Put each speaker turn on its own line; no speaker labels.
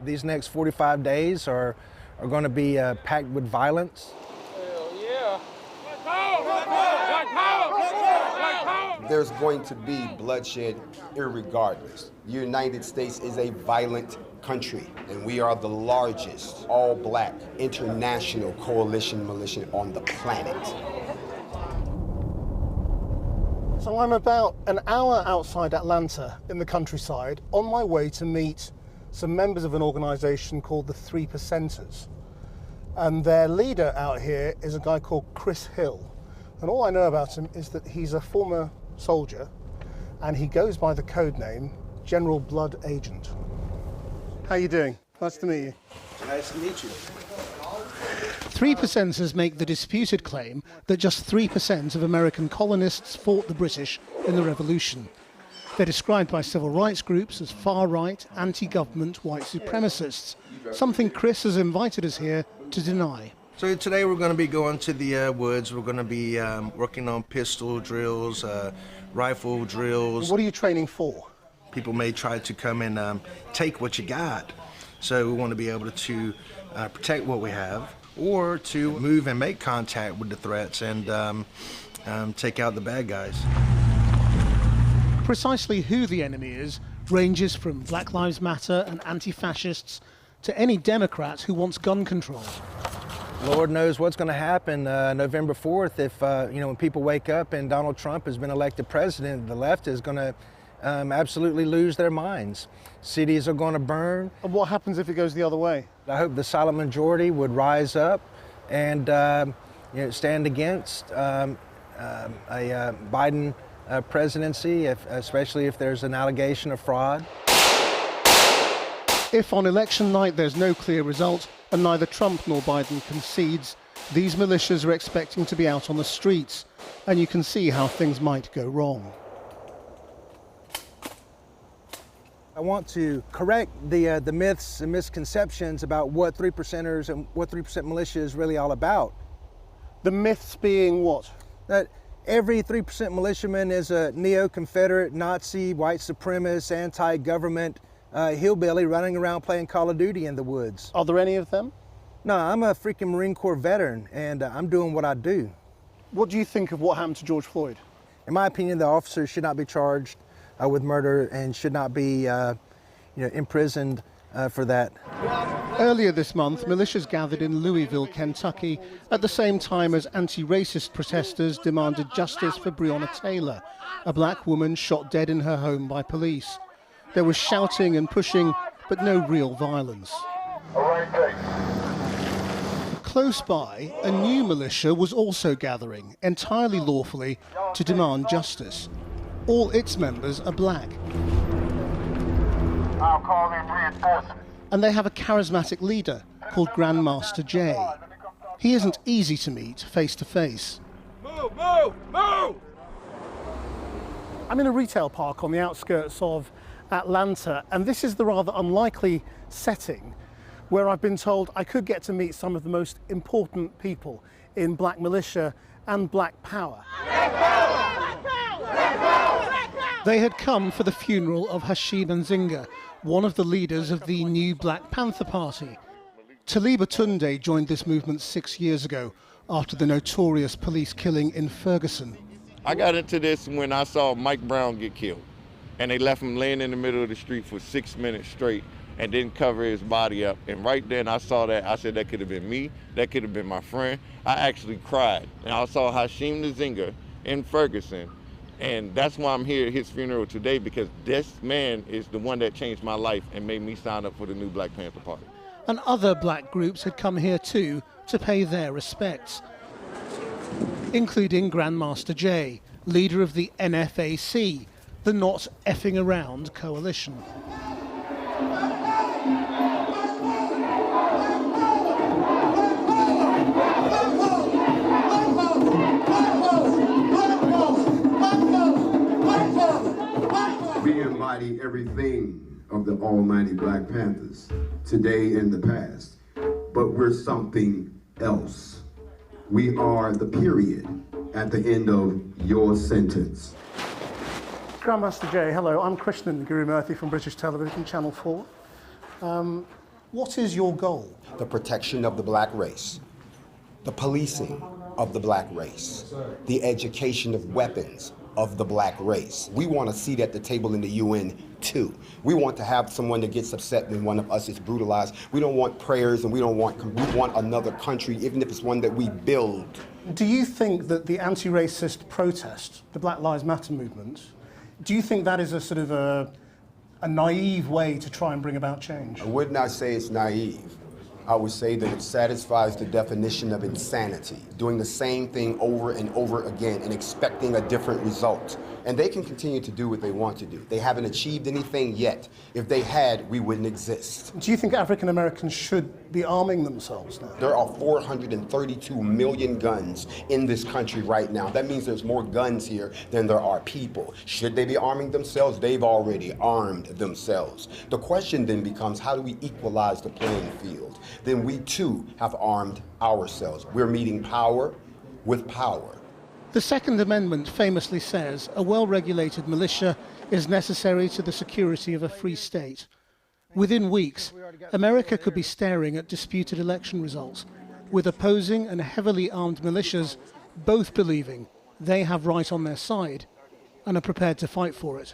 These next 45 days are going to be packed with violence.
Hell yeah.
There's going to be bloodshed irregardless. The United States is a violent country, and we are the largest all-black international coalition militia on the planet.
So I'm about an hour outside Atlanta in the countryside on my way to meet some members of an organisation called the 3 Percenters. And their leader out here is a guy called Chris Hill. And all I know about him is that he's a former soldier and he goes by the code name General Blood Agent. How you doing? Nice to meet you.
Nice to meet you.
3 Percenters make the disputed claim that just 3% of American colonists fought the British in the Revolution. They're described by civil rights groups as far-right, anti-government white supremacists, something Chris has invited us here to deny.
So today we're going to be going to the woods. We're going to be working on pistol drills, rifle drills.
What are you training for?
People may try to come and take what you got. So we want to be able to protect what we have, or to move and make contact with the threats and take out the bad guys.
Precisely who the enemy is ranges from Black Lives Matter and anti-fascists to any Democrat who wants gun control.
Lord knows what's going to happen November 4th if, when people wake up and Donald Trump has been elected president, the left is going to absolutely lose their minds. Cities are going to burn.
And what happens if it goes the other way?
I hope the silent majority would rise up and stand against a Biden presidency, especially if there's an allegation of fraud.
If on election night there's no clear result and neither Trump nor Biden concedes, these militias are expecting to be out on the streets, and you can see how things might go wrong.
I want to correct the myths and misconceptions about what 3 Percenters and what 3% militia is really all about.
The myths being what?
That every 3% militiaman is a neo-Confederate, Nazi, white supremacist, anti-government hillbilly running around playing Call of Duty in the woods.
Are there any of them?
No, I'm a freaking Marine Corps veteran, and I'm doing what I do.
What do you think of what happened to George Floyd?
In my opinion, the officers should not be charged with murder and should not be imprisoned for that.
Earlier this month, militias gathered in Louisville, Kentucky, at the same time as anti-racist protesters demanded justice for Breonna Taylor, a black woman shot dead in her home by police. There was shouting and pushing, but no real violence. Close by, a new militia was also gathering, entirely lawfully, to demand justice. All its members are black.
I'll call in reinforcements.
And they have a charismatic leader called Grandmaster Jay. He isn't easy to meet face to face.
Move, move, move!
I'm in a retail park on the outskirts of Atlanta, and this is the rather unlikely setting where I've been told I could get to meet some of the most important people in black militia and black power.
Black power! Black power! Black power! Black power!
They had come for the funeral of Hashim Nzinga, one of the leaders of the new Black Panther Party. Taliba Tunde joined this movement 6 years ago after the notorious police killing in Ferguson.
I got into this when I saw Mike Brown get killed, and they left him laying in the middle of the street for 6 minutes straight and didn't cover his body up. And right then I saw that, I said that could have been me, that could have been my friend. I actually cried. And I saw Hashim Nzinga in Ferguson, and that's why I'm here at his funeral today, because this man is the one that changed my life and made me sign up for the new Black Panther Party.
And other black groups had come here too to pay their respects, including Grandmaster Jay, leader of the NFAC, the Not Effing Around coalition.
We embody everything of the almighty Black Panthers, today and the past, but we're something else. We are the period at the end of your sentence.
Grandmaster Jay, hello. I'm Krishnan Gurumurthy from British Television, Channel 4. What is your goal?
The protection of the black race, the policing of the black race, the education of weapons of the black race. We want a seat at the table in the UN too. We want to have someone that gets upset when one of us is brutalized. We don't want prayers, and we want another country, even if it's one that we build.
Do you think that the anti-racist protest, the Black Lives Matter movement, do you think that is a sort of a naive way to try and bring about change?
I would not say it's naive. I would say that it satisfies the definition of insanity, doing the same thing over and over again and expecting a different result. And they can continue to do what they want to do. They haven't achieved anything yet. If they had, we wouldn't exist.
Do you think African Americans should be arming themselves now?
There are 432 million guns in this country right now. That means there's more guns here than there are people. Should they be arming themselves? They've already armed themselves. The question then becomes, how do we equalize the playing field? Then we too have armed ourselves. We're meeting power with power.
The Second Amendment famously says a well-regulated militia is necessary to the security of a free state. Within weeks, America could be staring at disputed election results, with opposing and heavily armed militias both believing they have right on their side and are prepared to fight for it.